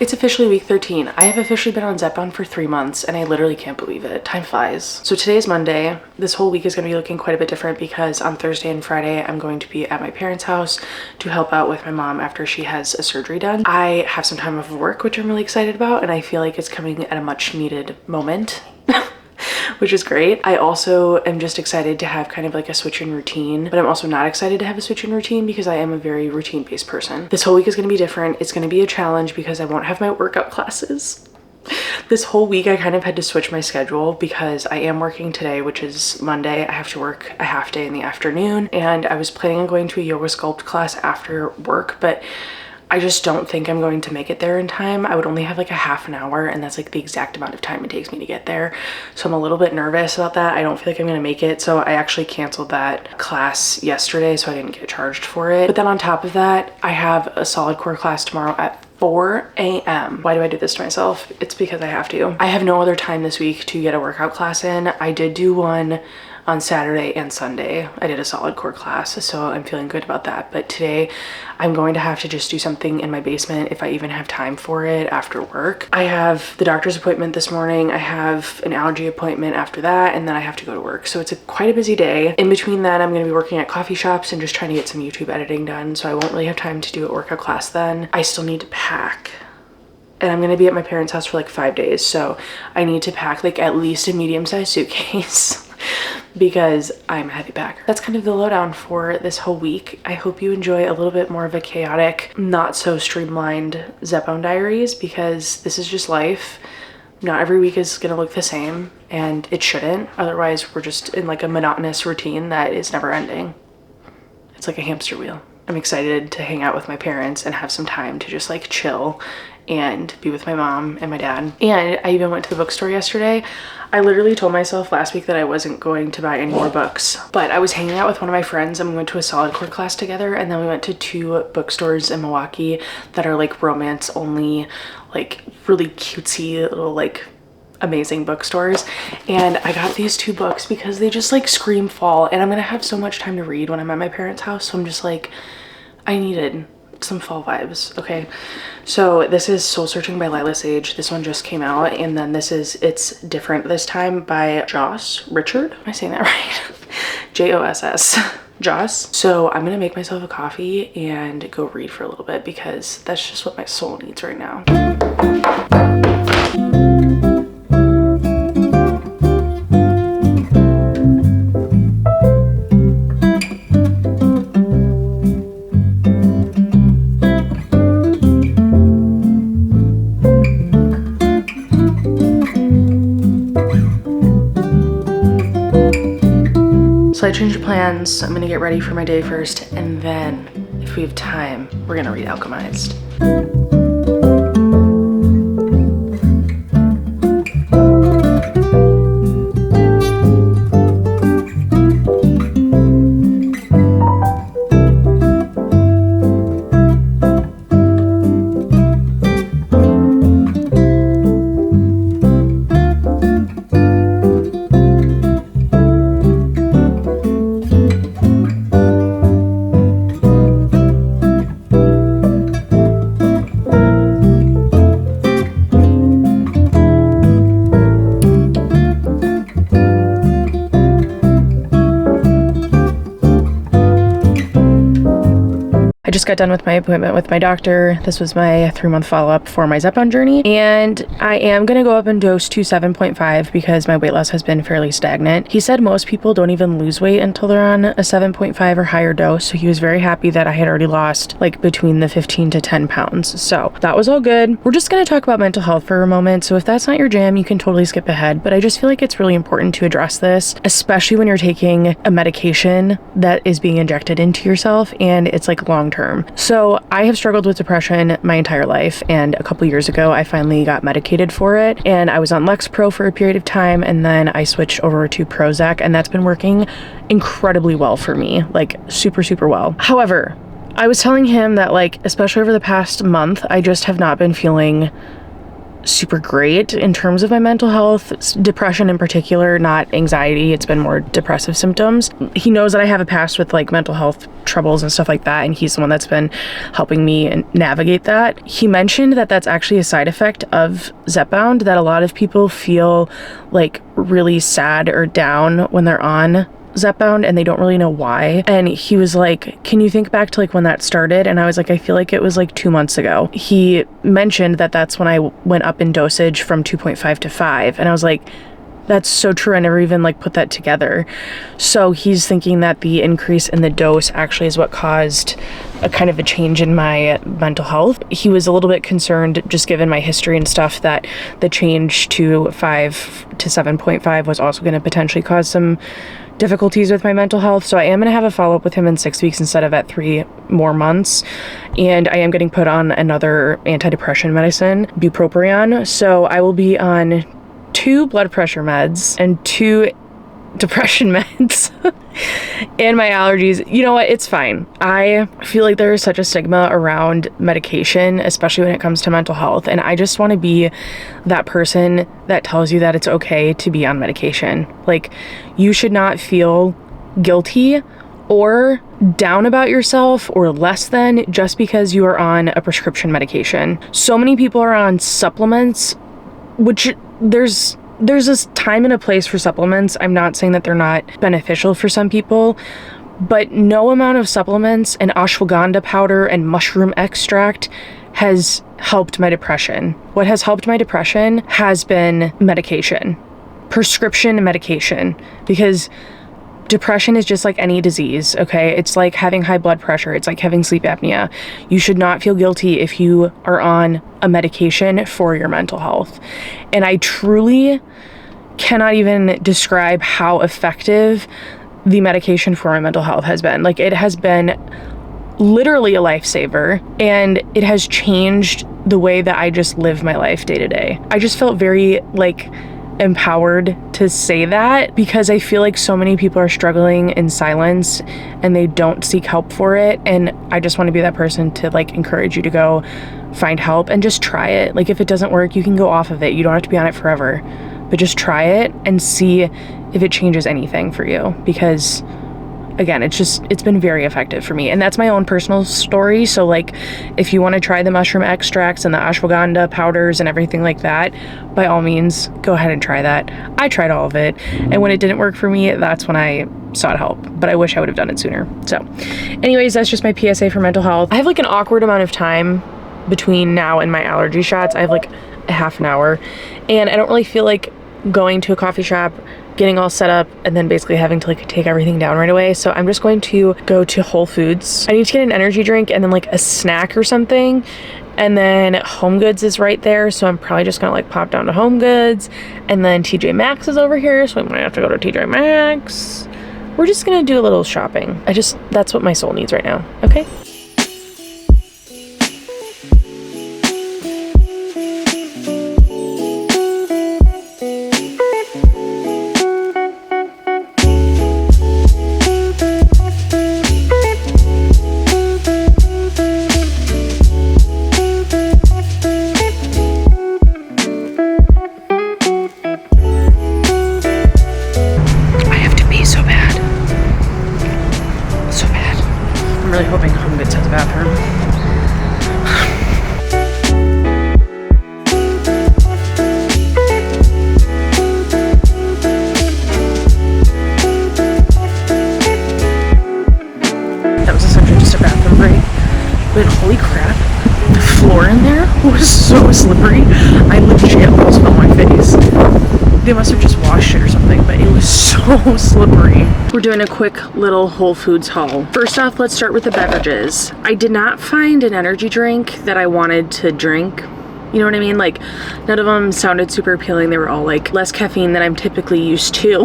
It's officially week 13. I have officially been on Zepbound for 3 months and I literally can't believe it. Time flies. So today is Monday. This whole week is going to be looking quite a bit different because on Thursday and Friday I'm going to be at my parents' house to help out with my mom after she has a surgery done. I have some time off of work, which I'm really excited about, and I feel like it's coming at a much needed moment. Which is great. I also am just excited to have kind of like a switch in routine, but I'm also not excited to have a switch in routine because I am a very routine-based person. This whole week is going to be different. It's going to be a challenge because I won't have my workout classes. This whole week I kind of had to switch my schedule because I am working today, which is Monday. I have to work a half day in the afternoon, and I was planning on going to a yoga sculpt class after work, but I just don't think I'm going to make it there in time. I would only have like a half an hour, and that's like the exact amount of time it takes me to get there. So I'm a little bit nervous about that. I don't feel like I'm gonna make it. So I actually canceled that class yesterday, so I didn't get charged for it. But then on top of that, I have a solid core class tomorrow at 4 a.m. Why do I do this to myself? It's because I have to. I have no other time this week to get a workout class in. I did do one on Saturday and Sunday. I did a solid core class, so I'm feeling good about that. But today I'm going to have to just do something in my basement if I even have time for it after work. I have the doctor's appointment this morning. I have an allergy appointment after that, and then I have to go to work. So it's quite a busy day. In between that, I'm going to be working at coffee shops and just trying to get some YouTube editing done. So I won't really have time to do a workout class then. I still need to pack. And I'm going to be at my parents' house for like 5 days. So I need to pack like at least a medium-sized suitcase because I'm a heavy packer. That's kind of the lowdown for this whole week. I hope you enjoy a little bit more of a chaotic, not so streamlined Zepbound Diaries because this is just life. Not every week is going to look the same, and it shouldn't. Otherwise, we're just in like a monotonous routine that is never ending. It's like a hamster wheel. I'm excited to hang out with my parents and have some time to just like chill and be with my mom and my dad. And I even went to the bookstore yesterday. I literally told myself last week that I wasn't going to buy any more books, but I was hanging out with one of my friends and we went to a solid core class together, and then we went to 2 bookstores in Milwaukee that are like romance only, like really cutesy little like amazing bookstores. And I got these 2 books because they just like scream fall, and I'm gonna have so much time to read when I'm at my parents' house, so I'm just like, I needed some fall vibes. Okay, so this is Soul Searching by Lila Sage. This one just came out, and then this is It's Different This Time by Joss Richard. Am I saying that right? Joss. Joss. So I'm gonna make myself a coffee and go read for a little bit because that's just what my soul needs right now. So I changed plans. I'm gonna get ready for my day first, and then if we have time, we're gonna read Alchemized. I just got done with my appointment with my doctor. This was my 3-month follow-up for my Zepbound journey, and I am gonna go up and dose to 7.5 because my weight loss has been fairly stagnant. He said most people don't even lose weight until they're on a 7.5 or higher dose, so he was very happy that I had already lost like between the 15 to 10 pounds. So that was all good. We're just gonna talk about mental health for a moment, so if that's not your jam, you can totally skip ahead, but I just feel like it's really important to address this, especially when you're taking a medication that is being injected into yourself and it's like long-term. So I have struggled with depression my entire life, and a couple years ago I finally got medicated for it, and I was on Lexapro for a period of time, and then I switched over to Prozac, and that's been working incredibly well for me, like super well. However, I was telling him that like, especially over the past month, I just have not been feeling super great in terms of my mental health, depression in particular, not anxiety. It's been more depressive symptoms. He knows that I have a past with like mental health troubles and stuff like that, and he's the one that's been helping me navigate that. He mentioned that that's actually a side effect of Zepbound, that a lot of people feel like really sad or down when they're on Zepbound and they don't really know why. And he was like, can you think back to like when that started? And I was like, I feel like it was like 2 months ago. He mentioned that that's when I went up in dosage from 2.5 to 5. And I was like, that's so true. I never even like put that together. So he's thinking that the increase in the dose actually is what caused a kind of a change in my mental health. He was a little bit concerned, just given my history and stuff, that the change to 5 to 7.5 was also going to potentially cause some difficulties with my mental health. So I am going to have a follow-up with him in 6 weeks instead of at 3 more months. And I am getting put on another antidepressant medicine, bupropion. So I will be on 2 blood pressure meds and 2 depression meds and my allergies. You know what? It's fine. I feel like there is such a stigma around medication, especially when it comes to mental health. And I just want to be that person that tells you that it's okay to be on medication. Like, you should not feel guilty or down about yourself or less than just because you are on a prescription medication. So many people are on supplements, which there's this time and a place for supplements. I'm not saying that they're not beneficial for some people, but no amount of supplements and ashwagandha powder and mushroom extract has helped my depression. What has helped my depression has been medication, prescription medication, because depression is just like any disease, okay? It's like having high blood pressure. It's like having sleep apnea. You should not feel guilty if you are on a medication for your mental health. And I truly cannot even describe how effective the medication for my mental health has been. Like, it has been literally a lifesaver, and it has changed the way that I just live my life day to day. I just felt very like empowered to say that, because I feel like so many people are struggling in silence and they don't seek help for it. And I just want to be that person to like encourage you to go find help and just try it. Like, if it doesn't work, you can go off of it. You don't have to be on it forever, but just try it and see if it changes anything for you, because again, it's been very effective for me. And that's my own personal story. So like, if you want to try the mushroom extracts and the ashwagandha powders and everything like that, by all means, go ahead and try that. I tried all of it, and when it didn't work for me, that's when I sought help, but I wish I would have done it sooner. So anyways, that's just my PSA for mental health. I have like an awkward amount of time between now and my allergy shots. I have like a half an hour, and I don't really feel like going to a coffee shop, getting all set up, and then basically having to like take everything down right away. So I'm just going to go to Whole Foods. I need to get an energy drink and then like a snack or something. And then Home Goods is right there, so I'm probably just gonna like pop down to Home Goods. And then TJ Maxx is over here, so I might have to go to TJ Maxx. We're just gonna do a little shopping. That's what my soul needs right now, okay? I'm really hoping Home Goods has a bathroom. That was essentially just a bathroom break. But holy crap, the floor in there was so slippery. I legit almost fell on my face. They must have just washed it or something, but it was so slippery. We're doing a quick little Whole Foods haul. First off, let's start with the beverages. I did not find an energy drink that I wanted to drink. You know what I mean? Like, none of them sounded super appealing. They were all like less caffeine than I'm typically used to.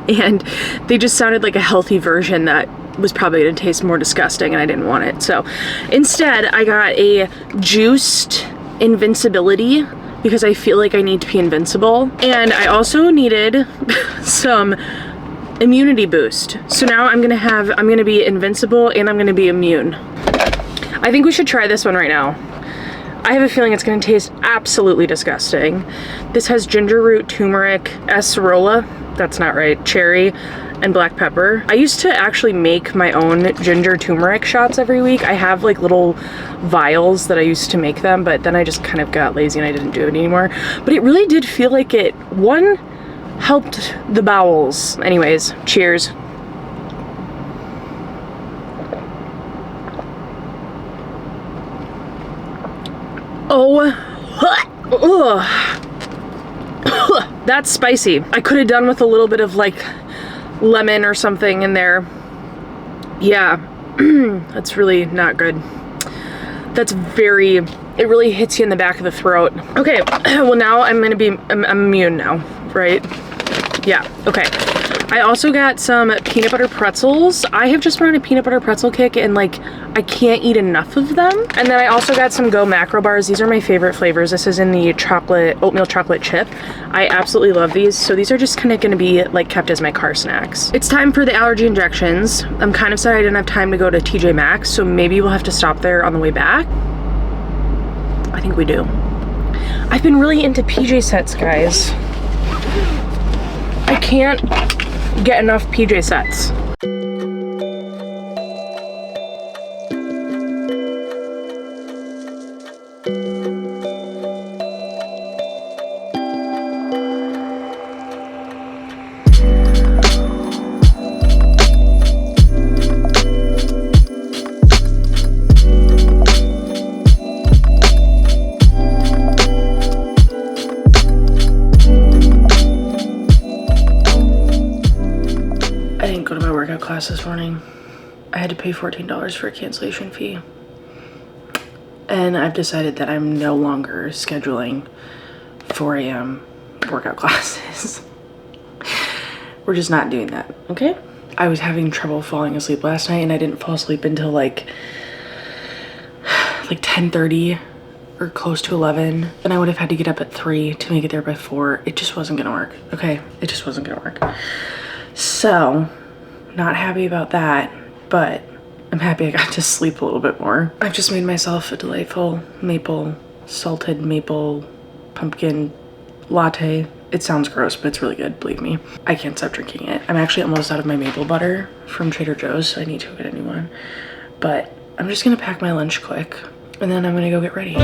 And they just sounded like a healthy version that was probably gonna taste more disgusting, and I didn't want it. So instead, I got a juiced Invincibility, because I feel like I need to be invincible. And I also needed some immunity boost. So now I'm gonna be invincible and I'm gonna be immune. I think we should try this one right now. I have a feeling it's gonna taste absolutely disgusting. This has ginger root, turmeric, acerola, that's not right, cherry, and black pepper. I used to actually make my own ginger turmeric shots every week. I have like little vials that I used to make them, but then I just kind of got lazy and I didn't do it anymore. But it really did feel like it, one, helped the bowels. Anyways, cheers. Oh, that's spicy. I could have done with a little bit of like lemon or something in there. Yeah, that's really not good. That's very, it really hits you in the back of the throat. Okay, well now I'm immune now, right? Yeah, okay. I also got some peanut butter pretzels. I have just been on a peanut butter pretzel kick and like, I can't eat enough of them. And then I also got some Go macro bars. These are my favorite flavors. This is in the oatmeal chocolate chip. I absolutely love these. So these are just kind of gonna be like kept as my car snacks. It's time for the allergy injections. I'm kind of sad I didn't have time to go to TJ Maxx, so maybe we'll have to stop there on the way back. I think we do. I've been really into PJ sets, guys. I can't get enough PJ sets. Class this morning. I had to pay $14 for a cancellation fee. And I've decided that I'm no longer scheduling 4 a.m. workout classes. We're just not doing that, okay? I was having trouble falling asleep last night and I didn't fall asleep until like 10:30 or close to 11. And I would have had to get up at 3 to make it there by 4. It just wasn't gonna work, okay? It just wasn't gonna work. So, not happy about that, but I'm happy I got to sleep a little bit more. I've just made myself a delightful salted maple pumpkin latte. It sounds gross, but it's really good, believe me. I can't stop drinking it. I'm actually almost out of my maple butter from Trader Joe's, so I need to go get a new one. But I'm just gonna pack my lunch quick, and then I'm gonna go get ready.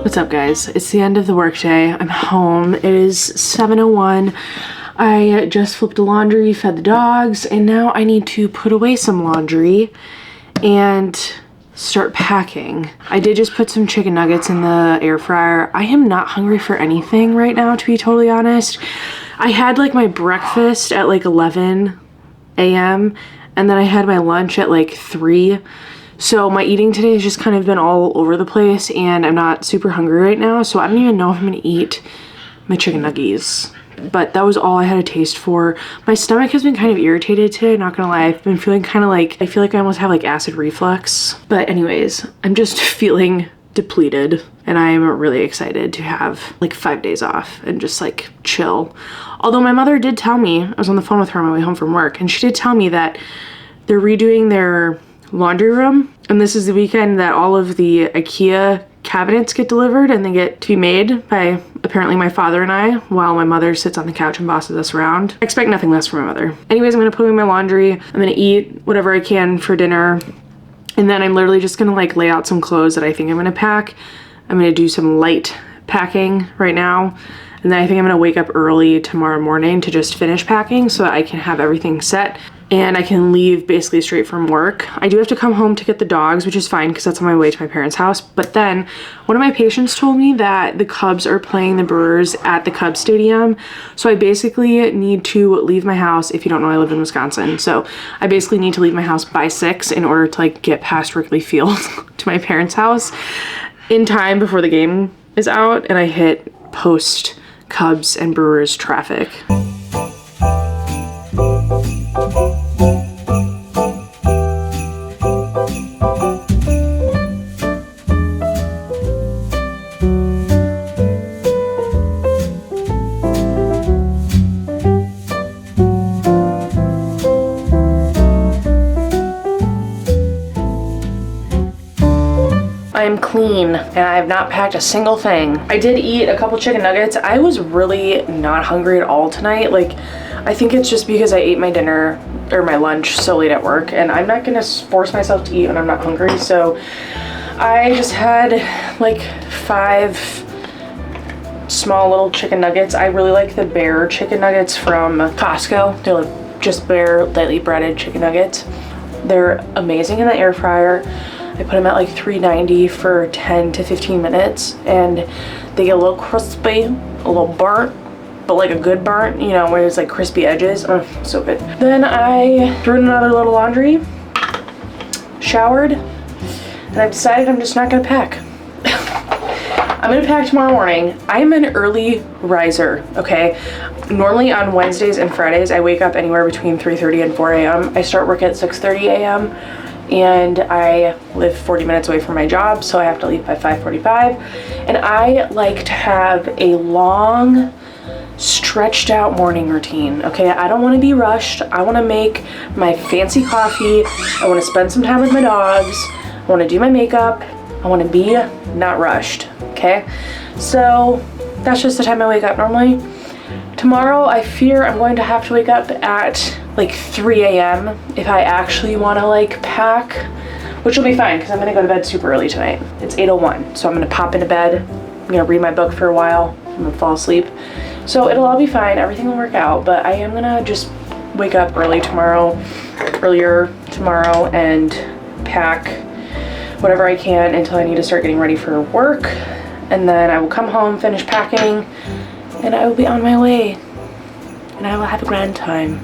What's up, guys? It's the end of the workday. I'm home. It is 7:01. I just flipped the laundry, fed the dogs, and now I need to put away some laundry and start packing. I did just put some chicken nuggets in the air fryer. I am not hungry for anything right now, to be totally honest. I had like my breakfast at like 11 a.m. and then I had my lunch at like 3. So my eating today has just kind of been all over the place and I'm not super hungry right now. So I don't even know if I'm gonna eat my chicken nuggies. But that was all I had a taste for. My stomach has been kind of irritated today, not gonna lie. I've been feeling kind of like, I feel like I almost have like acid reflux. But anyways, I'm just feeling depleted and I am really excited to have like 5 days off and just like chill. Although my mother did tell me, I was on the phone with her on my way home from work, and she did tell me that they're redoing their laundry room, and this is the weekend that all of the IKEA cabinets get delivered and they get to be made by apparently my father and I, while my mother sits on the couch and bosses us around. I expect nothing less from my mother. Anyways, I'm gonna put away my laundry. I'm gonna eat whatever I can for dinner And then I'm literally just gonna like lay out some clothes that I think I'm gonna pack. I'm gonna do some light packing right now. And then I think I'm gonna wake up early tomorrow morning to just finish packing so that I can have everything set and I can leave basically straight from work. I do have to come home to get the dogs, which is fine because that's on my way to my parents' house. But then one of my patients told me that the Cubs are playing the Brewers at the Cubs Stadium. So I basically need to leave my house. If you don't know, I live in Wisconsin. So I basically need to leave my house by 6 in order to like get past Wrigley Field to my parents' house in time before the game is out and I hit post Cubs and Brewers traffic. I'm clean and I have not packed a single thing. I did eat a couple chicken nuggets. I was really not hungry at all tonight. Like, I think it's just because I ate my dinner or my lunch so late at work and I'm not gonna force myself to eat when I'm not hungry. So I just had like 5 small little chicken nuggets. I really like the Bear chicken nuggets from Costco. They're like just Bear lightly breaded chicken nuggets. They're amazing in the air fryer. I put them at like 390 for 10 to 15 minutes and they get a little crispy, a little burnt, but like a good burnt, you know, where there's like crispy edges. Oh, so good. Then I threw in another load of laundry, showered, and I've decided I'm just not gonna pack. I'm gonna pack tomorrow morning. I'm an early riser, okay? Normally on Wednesdays and Fridays, I wake up anywhere between 3:30 and 4 a.m. I start work at 6:30 a.m. and I live 40 minutes away from my job, so I have to leave by 5:45. And I like to have a long, stretched out morning routine, okay? I don't wanna be rushed. I wanna make my fancy coffee. I wanna spend some time with my dogs. I wanna do my makeup. I wanna be not rushed, okay? So that's just the time I wake up normally. Tomorrow, I fear I'm going to have to wake up at like 3 a.m. if I actually want to like pack, which will be fine because I'm going to go to bed super early tonight. It's 8:01, so I'm going to pop into bed. I'm going to read my book for a while. I'm going to fall asleep. So it'll all be fine. Everything will work out, but I am going to just wake up earlier tomorrow, and pack whatever I can until I need to start getting ready for work. And then I will come home, finish packing, and I will be on my way. And I will have a grand time.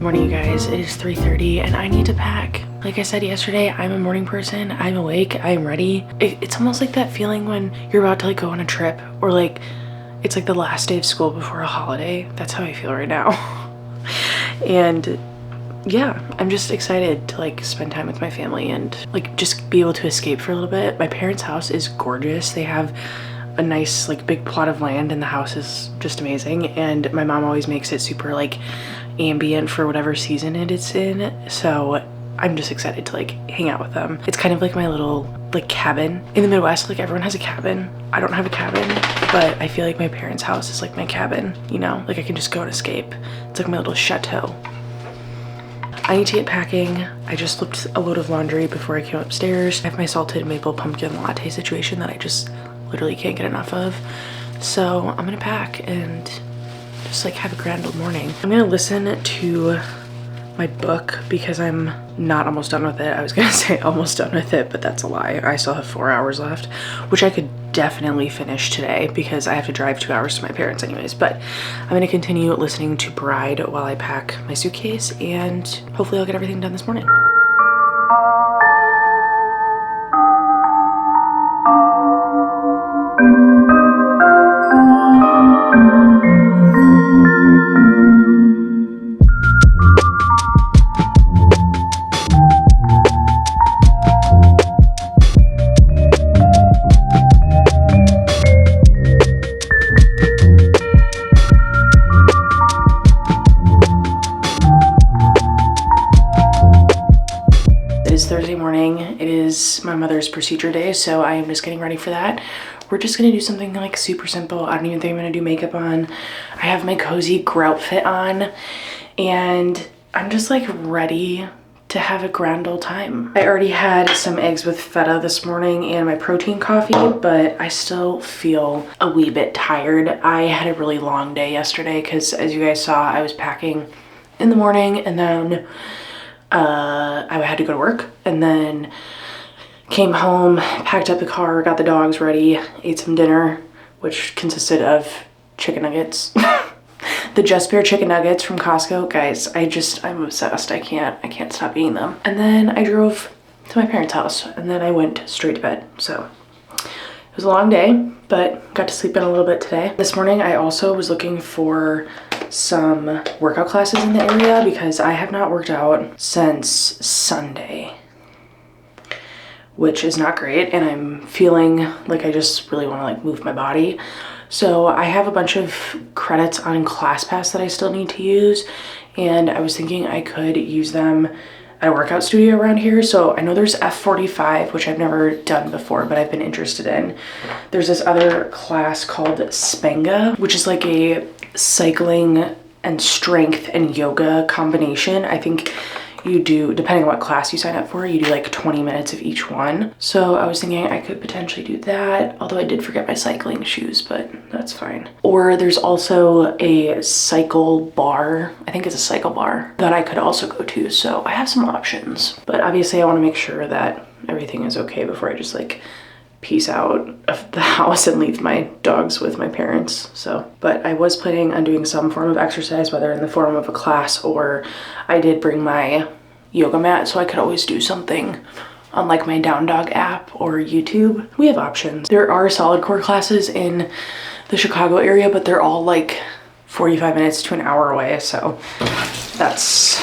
Morning, you guys. It is 3:30 and I need to pack. Like I said yesterday, I'm a morning person. I'm awake. I'm ready. It's almost like that feeling when you're about to like go on a trip, or like it's like the last day of school before a holiday. That's how I feel right now. And yeah, I'm just excited to like spend time with my family and like just be able to escape for a little bit. My parents' house is gorgeous. They have a nice like big plot of land and the house is just amazing, and my mom always makes it super like ambient for whatever season it's in, so I'm just excited to like hang out with them. It's kind of like my little like cabin. In the Midwest, like everyone has a cabin. I don't have a cabin, but I feel like my parents' house is like my cabin, you know? Like I can just go and escape. It's like my little chateau. I need to get packing. I just flipped a load of laundry before I came upstairs. I have my salted maple pumpkin latte situation that I just literally can't get enough of. So I'm gonna pack and just like have a grand old morning. I'm gonna listen to my book because I'm not almost done with it. I was gonna say almost done with it, but that's a lie. I still have 4 hours left, which I could definitely finish today because I have to drive 2 hours to my parents anyways. But I'm gonna continue listening to Bride while I pack my suitcase, and hopefully I'll get everything done this morning. mother's procedure day, so I am just getting ready for that. We're just gonna do something like super simple. I don't even think I'm gonna do makeup on. I have my cozy grout fit on, and I'm just like ready to have a grand old time. I already had some eggs with feta this morning and my protein coffee, but I still feel a wee bit tired. I had a really long day yesterday because, as you guys saw, I was packing in the morning, and then I had to go to work, and then came home, packed up the car, got the dogs ready, ate some dinner, which consisted of chicken nuggets. The Just Bare chicken nuggets from Costco. Guys, I'm obsessed. I can't stop eating them. And then I drove to my parents' house, and then I went straight to bed. So it was a long day, but got to sleep in a little bit today. This morning I also was looking for some workout classes in the area because I have not worked out since Sunday, which is not great, and I'm feeling like I just really want to like move my body. So I have a bunch of credits on ClassPass that I still need to use, and I was thinking I could use them at a workout studio around here. So I know there's F45, which I've never done before, but I've been interested in. There's this other class called Spenga, which is like a cycling and strength and yoga combination. I think you do, depending on what class you sign up for, you do like 20 minutes of each one. So I was thinking I could potentially do that, although I did forget my cycling shoes, but that's fine. Or there's also a cycle bar, I think it's a cycle bar, that I could also go to. So I have some options, but obviously I want to make sure that everything is okay before I just like peace out of the house and leave my dogs with my parents. So, but I was planning on doing some form of exercise, whether in the form of a class, or I did bring my yoga mat, so I could always do something on like my Down Dog app or YouTube. We have options. There are solid core classes in the Chicago area, but they're all like 45 minutes to an hour away, so that's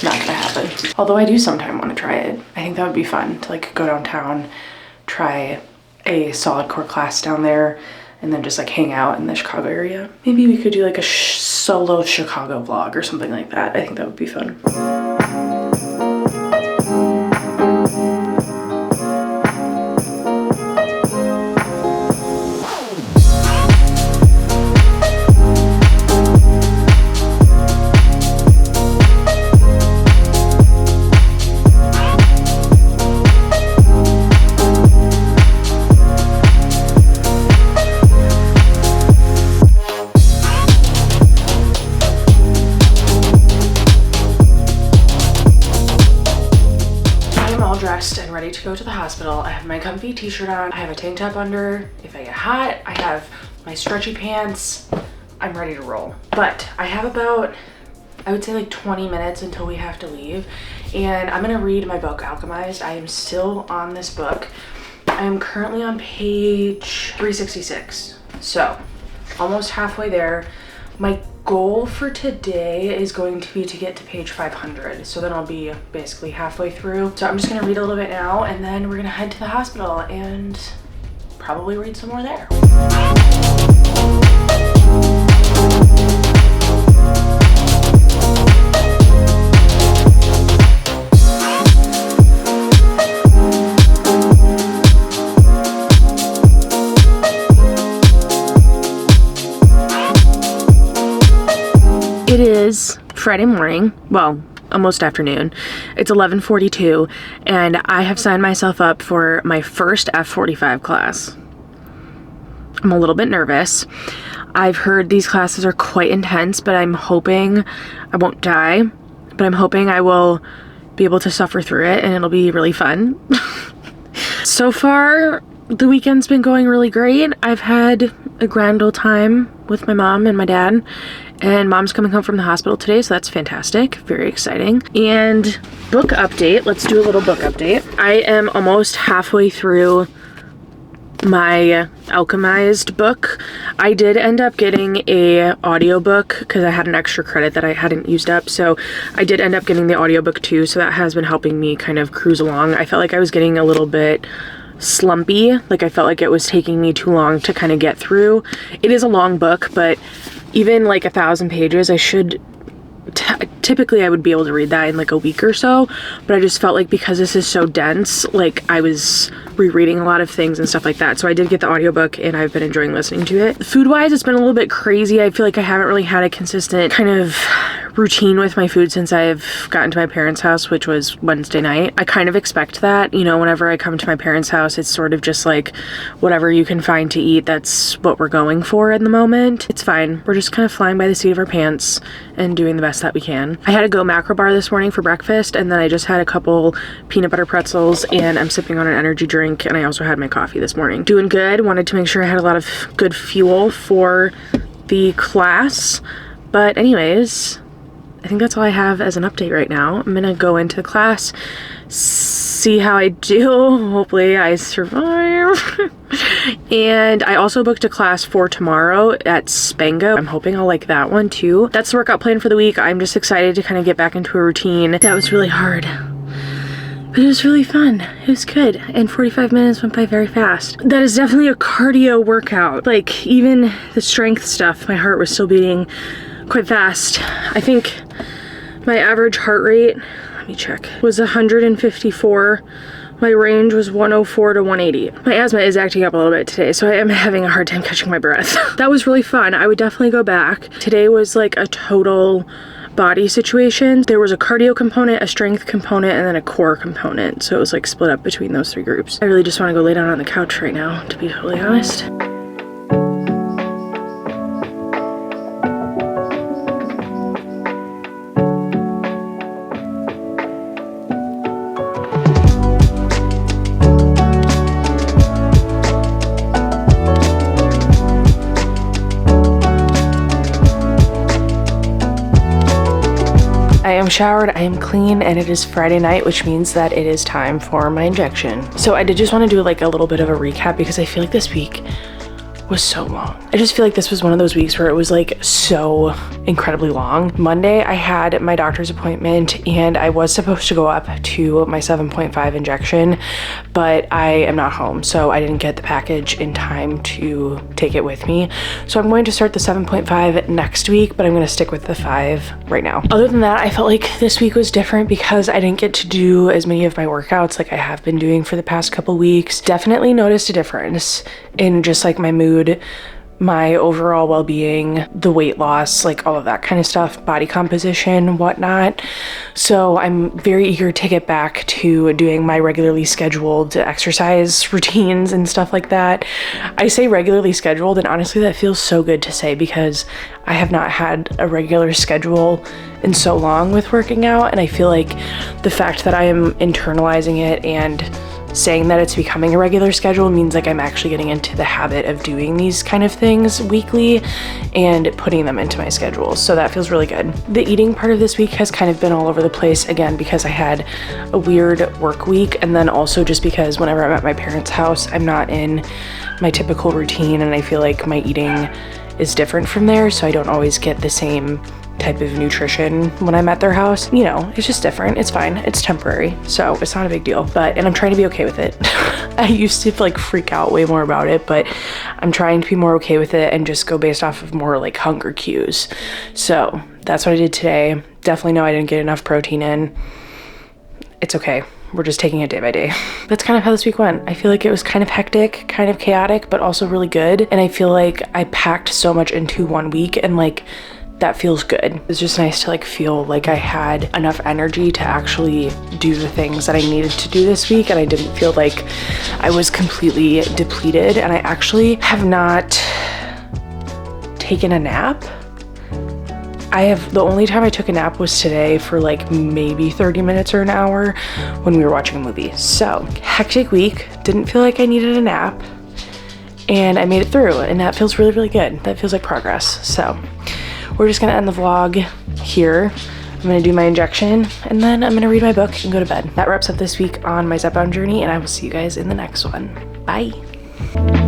not gonna happen. Although I do sometimes want to try it. I think that would be fun to like go downtown, try a solid core class down there, and then just like hang out in the Chicago area. Maybe we could do like a solo Chicago vlog or something like that. I think that would be fun. Dressed and ready to go to the hospital. I have my comfy t-shirt on. I have a tank top under if I get hot. I have my stretchy pants. I'm ready to roll. But I have about, I would say like 20 minutes until we have to leave. And I'm gonna read my book, Alchemized. I am still on this book. I am currently on page 366. So almost halfway there. My goal for today is going to be to get to page 500, so then I'll be basically halfway through. So I'm just gonna read a little bit now, and then we're gonna head to the hospital and probably read some more there. It is Friday morning, well, almost afternoon. It's 11:42, and I have signed myself up for my first F45 class. I'm a little bit nervous. I've heard these classes are quite intense, but I'm hoping I won't die, but I'm hoping I will be able to suffer through it, and it'll be really fun. So far, the weekend's been going really great. I've had a grand old time with my mom and my dad, and mom's coming home from the hospital today, so that's fantastic. Very exciting. And book update. Let's do a little book update. I am almost halfway through my Alchemized book. I did end up getting a audiobook because I had an extra credit that I hadn't used up, so I did end up getting the audiobook too, so that has been helping me kind of cruise along. I felt like I was getting a little bit slumpy, like I felt like it was taking me too long to kind of get through. It is a long book, but even like 1,000 pages, I should Typically I would be able to read that in like a week or so, but I just felt like because this is so dense, like I was rereading a lot of things and stuff like that. So I did get the audiobook and I've been enjoying listening to it. Food wise, it's been a little bit crazy. I feel like I haven't really had a consistent kind of routine with my food since I've gotten to my parents' house, which was Wednesday night. I kind of expect that, you know, whenever I come to my parents' house, it's sort of just like whatever you can find to eat, that's what we're going for in the moment. It's fine. We're just kind of flying by the seat of our pants and doing the best that we can. I had a Go macro bar this morning for breakfast, and then I just had a couple peanut butter pretzels, and I'm sipping on an energy drink, and I also had my coffee this morning. Doing good. Wanted to make sure I had a lot of good fuel for the class. But anyways, I think that's all I have as an update right now. I'm gonna go into the class, see how I do. Hopefully I survive. And I also booked a class for tomorrow at Spango. I'm hoping I'll like that one too. That's the workout plan for the week. I'm just excited to kind of get back into a routine. That was really hard, but it was really fun. It was good. And 45 minutes went by very fast. That is definitely a cardio workout. Like even the strength stuff, my heart was still beating quite fast. I think my average heart rate, let me check, was 154. My range was 104 to 180. My asthma is acting up a little bit today, so I am having a hard time catching my breath. That was really fun. I would definitely go back. Today was like a total body situation. There was a cardio component, a strength component, and then a core component. So it was like split up between those three groups. I really just want to go lay down on the couch right now, to be totally honest. I am showered, I am clean, and it is Friday night, which means that it is time for my injection. So I did just want to do like a little bit of a recap because I feel like this week was so long. I just feel like this was one of those weeks where it was like so incredibly long. Monday, I had my doctor's appointment and I was supposed to go up to my 7.5 injection, but I am not home, so I didn't get the package in time to take it with me. So I'm going to start the 7.5 next week, but I'm going to stick with the 5 right now. Other than that, I felt like this week was different because I didn't get to do as many of my workouts like I have been doing for the past couple weeks. Definitely noticed a difference in just like my mood, my overall well-being, the weight loss, like all of that kind of stuff, body composition, whatnot. So I'm very eager to get back to doing my regularly scheduled exercise routines and stuff like that. I say regularly scheduled, and honestly that feels so good to say because I have not had a regular schedule in so long with working out, and I feel like the fact that I am internalizing it and saying that it's becoming a regular schedule means like I'm actually getting into the habit of doing these kind of things weekly and putting them into my schedule. So that feels really good. The eating part of this week has kind of been all over the place, again, because I had a weird work week, and then also just because whenever I'm at my parents' house, I'm not in my typical routine, and I feel like my eating is different from there, so I don't always get the same type of nutrition when I'm at their house. You know, it's just different. It's fine. It's temporary. So it's not a big deal. And I'm trying to be okay with it. I used to like freak out way more about it, but I'm trying to be more okay with it and just go based off of more like hunger cues. So that's what I did today. Definitely know I didn't get enough protein in. It's okay. We're just taking it day by day. That's kind of how this week went. I feel like it was kind of hectic, kind of chaotic, but also really good. And I feel like I packed so much into one week, and like that feels good. It's just nice to like feel like I had enough energy to actually do the things that I needed to do this week, and I didn't feel like I was completely depleted. And I actually have not taken a nap. The only time I took a nap was today for like maybe 30 minutes or an hour when we were watching a movie. So hectic week, didn't feel like I needed a nap, and I made it through, and that feels really, really good. That feels like progress. So we're just gonna end the vlog here. I'm gonna do my injection, and then I'm gonna read my book and go to bed. That wraps up this week on my Zepbound journey, and I will see you guys in the next one. Bye.